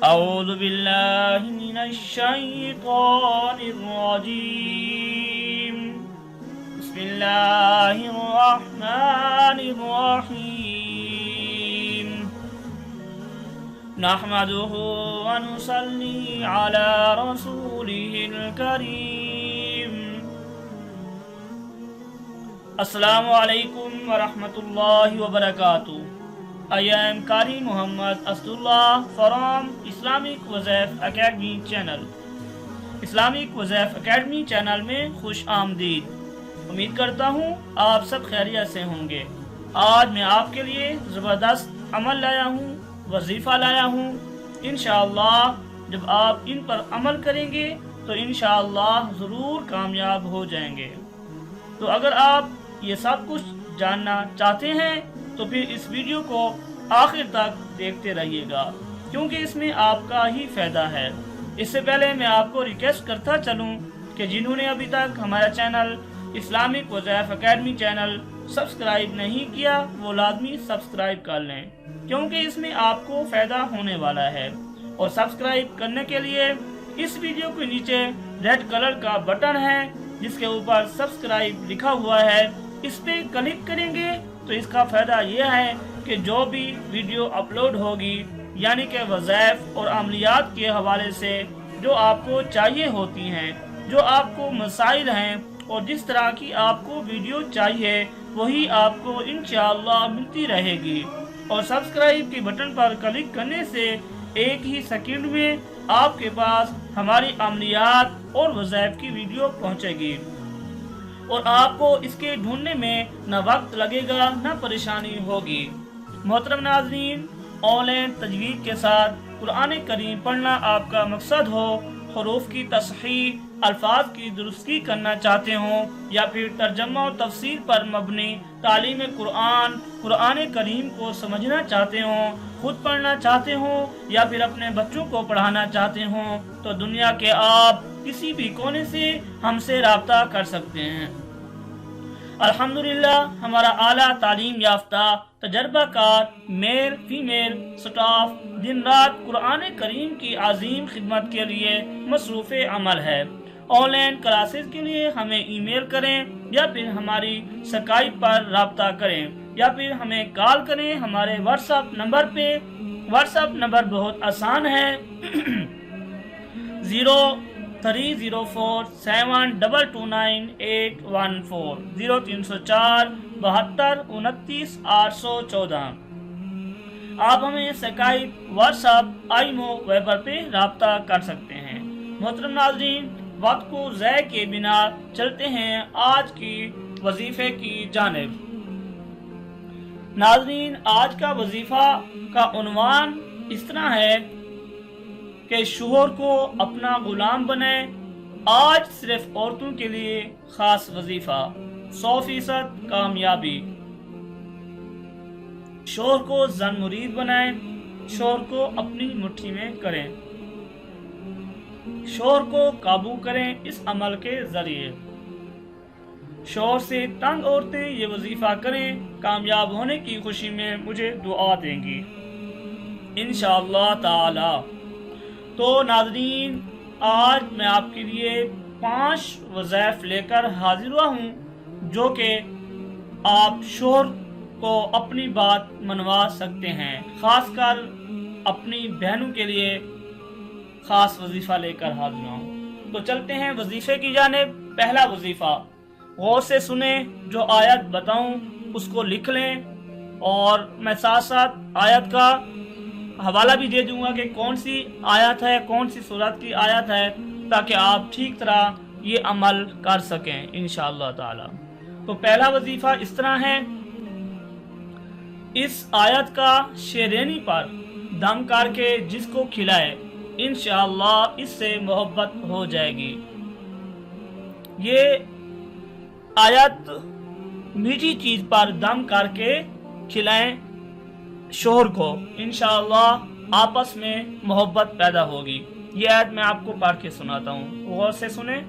أعوذ بالله من الشيطان الرجيم. بسم الله الرحمن الرحيم. نحمده ونصلي على رسوله الكريم. السلام علیکم ورحمۃ اللہ وبرکاتہ. I am Qari Muhammad Asdullah from Islamic Wazaif Academy channel. Islamic Wazaif Academy channel میں خوش آمدید. امید کرتا ہوں آپ سب خیریت سے ہوں گے. آج میں آپ کے لیے زبردست عمل لایا ہوں، وظیفہ لایا ہوں. انشاءاللہ جب آپ ان پر عمل کریں گے تو انشاءاللہ ضرور کامیاب ہو جائیں گے. تو اگر آپ یہ سب کچھ جاننا چاہتے ہیں تو پھر اس ویڈیو کو آخر تک دیکھتے رہیے گا، کیونکہ اس میں آپ کا ہی فائدہ ہے. اس سے پہلے میں آپ کو ریکویسٹ کرتا چلوں کہ جنہوں نے ابھی تک ہمارا چینل اسلامک وظائف اکیڈمی چینل سبسکرائب نہیں کیا وہ لازمی سبسکرائب کر لیں، کیونکہ اس میں آپ کو فائدہ ہونے والا ہے. اور سبسکرائب کرنے کے لیے اس ویڈیو کے نیچے ریڈ کلر کا بٹن ہے جس کے اوپر سبسکرائب لکھا ہوا ہے، اس پہ کلک کریں گے تو اس کا فائدہ یہ ہے کہ جو بھی ویڈیو اپلوڈ ہوگی یعنی کہ وظائف اور عملیات کے حوالے سے جو آپ کو چاہیے ہوتی ہیں، جو آپ کو مسائل ہیں اور جس طرح کی آپ کو ویڈیو چاہیے وہی آپ کو انشاءاللہ ملتی رہے گی. اور سبسکرائب کے بٹن پر کلک کرنے سے ایک ہی سیکنڈ میں آپ کے پاس ہماری عملیات اور وظائف کی ویڈیو پہنچے گی اور آپ کو اس کے ڈھونڈنے میں نہ وقت لگے گا نہ پریشانی ہوگی. محترم ناظرین، آن لائن تجوید کے ساتھ قرآن کریم پڑھنا آپ کا مقصد ہو، حروف کی تصحیح، الفاظ کی درستی کرنا چاہتے ہوں، یا پھر ترجمہ و تفسیر پر مبنی تعلیم قرآن کریم کو سمجھنا چاہتے ہوں، خود پڑھنا چاہتے ہوں یا پھر اپنے بچوں کو پڑھانا چاہتے ہوں، تو دنیا کے آپ کسی بھی کونے سے ہم سے رابطہ کر سکتے ہیں. الحمدللہ ہمارا اعلیٰ تعلیم یافتہ تجربہ کار میل فیمیل سٹاف دن رات قرآن کریم کی عظیم خدمت کے لیے مصروف عمل ہے. آن لائن کلاسز کے لیے ہمیں ای میل کریں یا پھر ہماری اسکائپ پر رابطہ کریں یا پھر ہمیں کال کریں ہمارے واٹس ایپ نمبر پہ. واٹس ایپ نمبر بہت آسان ہے 030472298814 030472298814. آپ ہمیں اسکائپ، واٹس ایپ، آئیمو، وائبر پہ رابطہ کر سکتے ہیں. محترم ناظرین، وقت کو ضائع کے بنا چلتے ہیں آج کی وظیفے کی جانب. ناظرین، آج کا وظیفہ کا عنوان اس طرح ہے کہ شوہر کو اپنا غلام بنائیں. آج صرف عورتوں کے لیے خاص وظیفہ، 100% کامیابی. شوہر کو زن مرید بنائیں، شوہر کو اپنی مٹھی میں کریں، شوہر کو قابو کریں اس عمل کے ذریعے. شوہر سے تنگ عورتیں یہ وظیفہ کریں، کامیاب ہونے کی خوشی میں مجھے دعا دیں گی انشاءاللہ تعالی. تو ناظرین، آج میں آپ کے لیے 5 وظائف لے کر حاضر ہوا ہوں جو کہ آپ شوہر کو اپنی بات منوا سکتے ہیں. خاص کر اپنی بہنوں کے لیے خاص وظیفہ لے کر حاضر ہوں. تو چلتے ہیں وظیفے کی جانب. پہلا وظیفہ، غور سے سنیں، جو آیت بتاؤں اس کو لکھ لیں اور میں ساتھ ساتھ آیت کا حوالہ بھی دے دوں گا کہ کون سی آیت ہے، کون سی سورت کی آیت ہے، تاکہ آپ ٹھیک طرح یہ عمل کر سکیں انشاءاللہ تعالی. تو پہلا وظیفہ اس طرح ہے، اس آیت کا شیرینی پر دم کر کے جس کو کھلائے انشاءاللہ اس سے محبت ہو جائے گی. یہ آیت میٹھی چیز پر دم کر کے کھلائیں شوہر کو، انشاءاللہ آپس میں محبت پیدا ہوگی. یہ آیت میں آپ کو پڑھ کے سناتا ہوں، غور سے سنیں.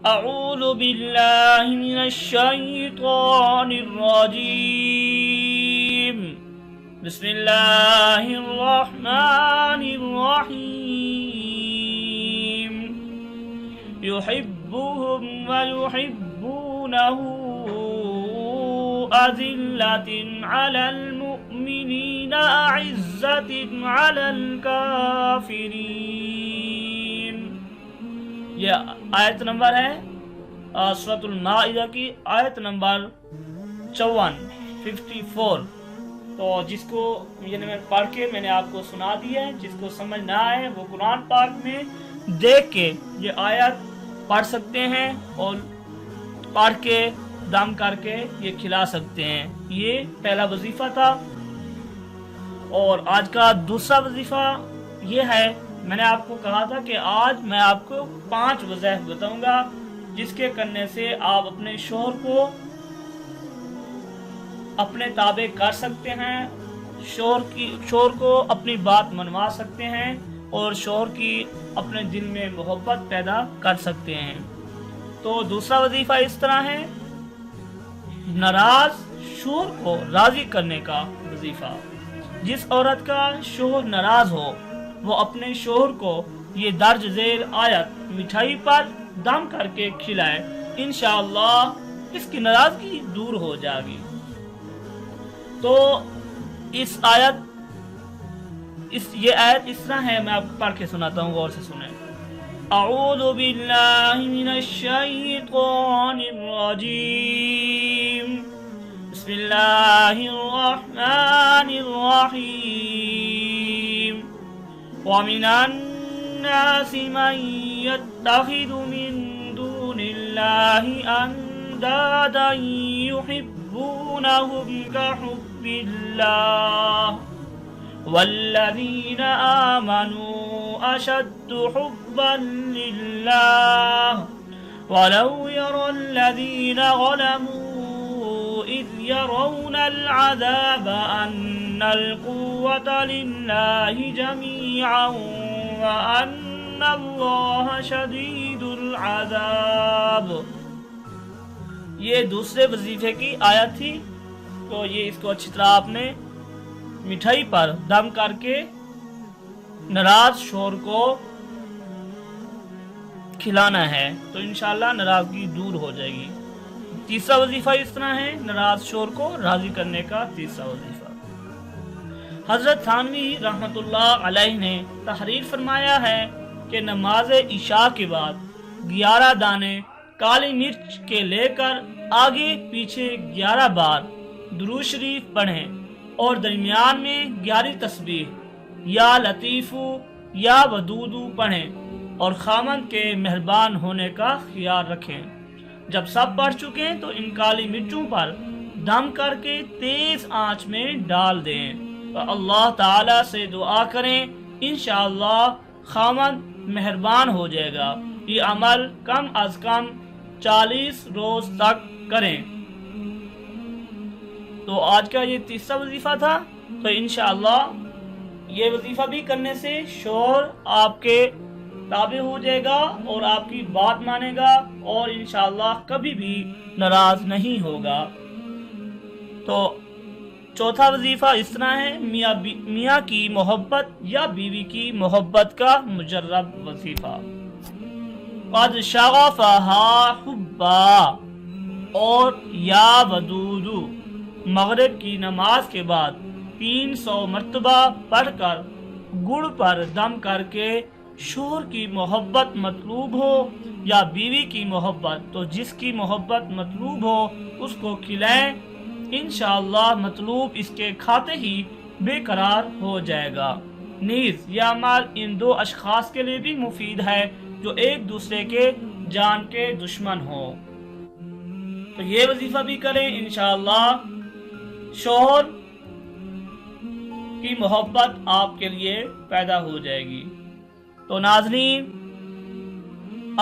اعوذ باللہ من الشیطان الرجیم بسم اللہ الرحمن الرحیم یحبهم ویحبونه أذلة على المؤمنين أعزة على الكافرين. یہ آیت نمبر ہے سورۃ المائدہ کی آیت نمبر 54. تو جس کو یعنی میں پڑھ کے میں نے آپ کو سنا دیا ہے، جس کو سمجھ نہ آئے وہ قرآن پاک میں دیکھ کے یہ آیت پڑھ سکتے ہیں اور پڑھ کے دم کر کے یہ کھلا سکتے ہیں. یہ پہلا وظیفہ تھا. اور آج کا دوسرا وظیفہ یہ ہے، میں نے آپ کو کہا تھا کہ آج میں آپ کو 5 وظائف بتاؤں گا جس کے کرنے سے آپ اپنے شوہر کو اپنے تابع کر سکتے ہیں، شوہر کو اپنی بات منوا سکتے ہیں اور شوہر کی اپنے دل میں محبت پیدا کر سکتے ہیں. تو دوسرا وظیفہ اس طرح ہے، ناراض شوہر کو راضی کرنے کا وظیفہ. جس عورت کا شوہر ناراض ہو وہ اپنے شوہر کو یہ درج ذیل آیت مٹھائی پر دم کر کے کھلائے، انشاءاللہ اس کی ناراضگی دور ہو جائے گی. تو یہ آیت اس طرح ہے، میں آپ کو پڑھ کے سناتا ہوں، غور سے سنیں. اعوذ باللہ من الشیطان الرجیم بسم اللہ الرحمن الرحیم ومن الناس من يتخذ من دون اللہ اندادا يحبونهم كحب اللہ والذین آمنوا أشد حبا لله ولو يرى الذين ظلموا إذ يرون العذاب أن القوة لله جميعا وأن الله شديد العذاب. یہ دوسرے وظیفے کی آیت تھی. تو یہ اس کو اچھی طرح آپ نے مٹھائی پر دم کر کے ناراض شوہر کو کھلانا ہے تو انشاءاللہ ناراضگی دور ہو جائے گی. تیسرا وظیفہ اس طرح ہے، ناراض شوہر کو راضی کرنے کا تیسرا وظیفہ. حضرت تھانوی رحمت اللہ علیہ نے تحریر فرمایا ہے کہ نماز عشاء کے بعد 11 دانے کالی مرچ کے لے کر آگے پیچھے 11 بار درود شریف پڑھیں اور درمیان میں 11 تسبیح یا لطیفو یا ودودو پڑھیں اور خامند کے مہربان ہونے کا خیال رکھیں. جب سب پڑھ چکیں تو ان کالی مرچوں پر دم کر کے تیز آنچ میں ڈال دیں اور اللہ تعالی سے دعا کریں، انشاءاللہ خامند مہربان ہو جائے گا. یہ عمل کم از کم 40 روز تک کریں. تو آج کا یہ تیسرا وظیفہ تھا. تو انشاءاللہ یہ وظیفہ بھی کرنے سے شوہر آپ کے تابع ہو جائے گا اور آپ کی بات مانے گا اور انشاءاللہ کبھی بھی ناراض نہیں ہوگا. تو چوتھا وظیفہ اس طرح ہے، میاں کی محبت یا بیوی کی محبت کا مجرب وظیفہ. قد شغفہا حبا اور یا ودودو مغرب کی نماز کے بعد 300 مرتبہ پڑھ کر گڑ پر دم کر کے شوہر کی محبت مطلوب ہو یا بیوی کی محبت، تو جس کی محبت مطلوب ہو اس کو کھلائیں، انشاءاللہ مطلوب اس کے کھاتے ہی بے قرار ہو جائے گا. نیز یہ عمل ان 2 اشخاص کے لیے بھی مفید ہے جو ایک دوسرے کے جان کے دشمن ہو. تو یہ وظیفہ بھی کریں، انشاءاللہ شوہر کی محبت آپ کے لیے پیدا ہو جائے گی. تو ناظرین،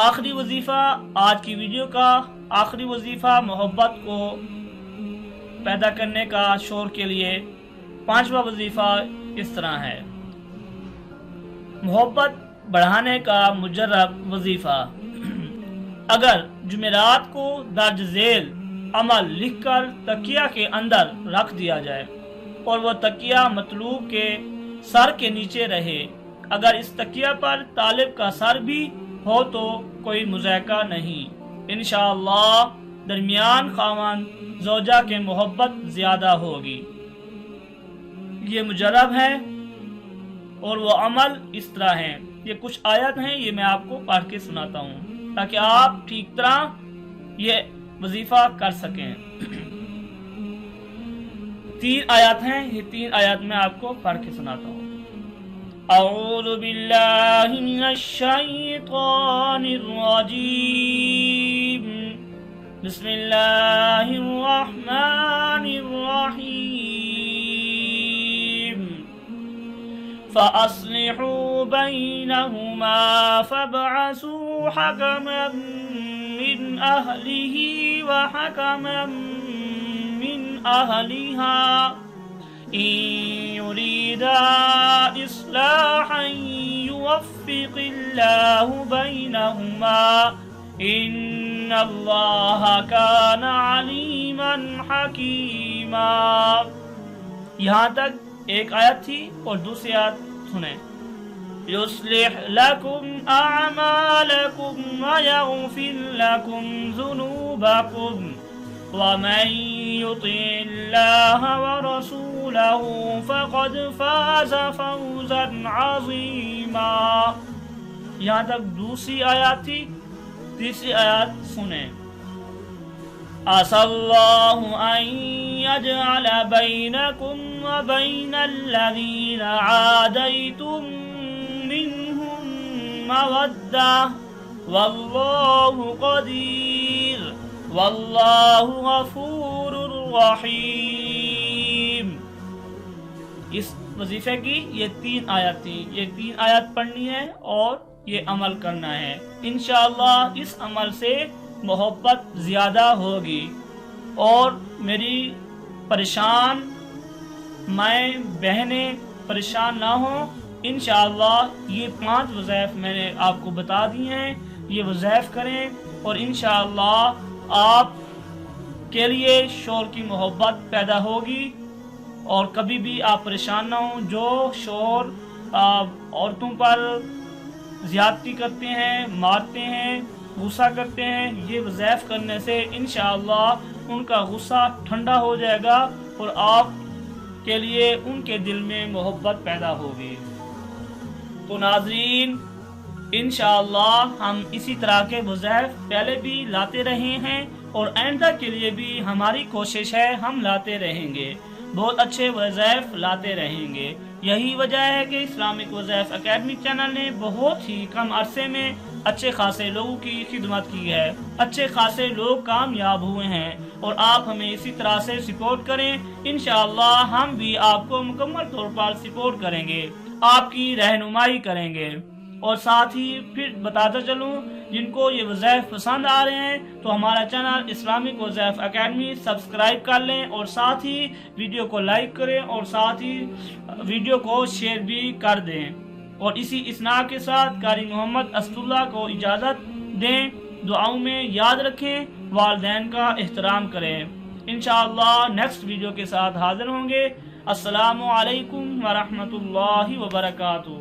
آخری وظیفہ آج کی ویڈیو کا آخری وظیفہ محبت کو پیدا کرنے کا شوہر کے لیے 5واں وظیفہ اس طرح ہے. محبت بڑھانے کا مجرب وظیفہ. اگر جمعرات کو درج ذیل عمل لکھ کر تکیہ کے اندر رکھ دیا جائے اور وہ تکیہ مطلوب کے سر کے نیچے رہے۔ اگر اس تکیہ پر طالب کا سر بھی ہو تو کوئی مضائقہ نہیں۔ انشاءاللہ درمیان خاوند زوجہ کے محبت زیادہ ہوگی۔ یہ مجرب ہے اور وہ عمل اس طرح ہے۔ یہ کچھ آیت ہیں، یہ میں آپ کو پڑھ کے سناتا ہوں تاکہ آپ ٹھیک طرح یہ وظیفہ کر سکیں۔ 3 آیات ہیں، یہ 3 آیات میں آپ کو پڑھ کے سناتا ہوں۔ اعوذ باللہ من الشیطان الرجیم، بسم اللہ الرحمن الرحیم، فأصلحوا بینہما فابعثوا حکما من اہلہ وحکما من اہلہا إن يريدا إصلاحا يوفق الله بينهما إن الله كان عليما حكيما۔ یہاں تک ایک آیت تھی اور دوسری آیت سنیں۔ يصلح لكم أعمالكم ويغفر لكم ذنوبكم ومن يطع الله ورسوله فقد فاز فوزا عظيما۔ یہاں تک دوسری آیات تھی، تیسری آیات سنیں۔ عسى الله أن يجعل بينكم وبين الذين عاديتم منهم مودة والله قدير واللہ غفور رحیم۔ اس وظیفے کی یہ 3 آیات تھی، یہ 3 آیات پڑھنی ہے اور یہ عمل کرنا ہے۔ انشاءاللہ اس عمل سے محبت زیادہ ہوگی اور میری پریشان مائیں بہنیں پریشان نہ ہوں۔ انشاءاللہ یہ 5 وظائف میں نے آپ کو بتا دی ہیں، یہ وظائف کریں اور انشاءاللہ آپ کے لیے شوہر کی محبت پیدا ہوگی اور کبھی بھی آپ پریشان نہ ہوں۔ جو شوہر عورتوں پر زیادتی کرتے ہیں، مارتے ہیں، غصہ کرتے ہیں، یہ وظائف کرنے سے انشاءاللہ ان کا غصہ ٹھنڈا ہو جائے گا اور آپ کے لیے ان کے دل میں محبت پیدا ہوگی۔ تو ناظرین انشاءاللہ ہم اسی طرح کے وظائف پہلے بھی لاتے رہے ہیں اور آئندہ کے لیے بھی ہماری کوشش ہے ہم لاتے رہیں گے، بہت اچھے وظائف لاتے رہیں گے۔ یہی وجہ ہے کہ اسلامک وظائف اکیڈمی چینل نے بہت ہی کم عرصے میں اچھے خاصے لوگوں کی خدمت کی ہے، اچھے خاصے لوگ کامیاب ہوئے ہیں اور آپ ہمیں اسی طرح سے سپورٹ کریں۔ انشاءاللہ ہم بھی آپ کو مکمل طور پر سپورٹ کریں گے، آپ کی رہنمائی کریں گے۔ اور ساتھ ہی پھر بتاتا چلوں جن کو یہ وظائف پسند آ رہے ہیں تو ہمارا چینل اسلامک وظائف اکیڈمی سبسکرائب کر لیں اور ساتھ ہی ویڈیو کو لائک کریں اور ساتھ ہی ویڈیو کو شیئر بھی کر دیں۔ اور اسی اسنا کے ساتھ قاری محمد اسد اللہ کو اجازت دیں، دعاؤں میں یاد رکھیں، والدین کا احترام کریں۔ انشاءاللہ نیکسٹ ویڈیو کے ساتھ حاضر ہوں گے۔ السلام علیکم ورحمۃ اللہ وبرکاتہ۔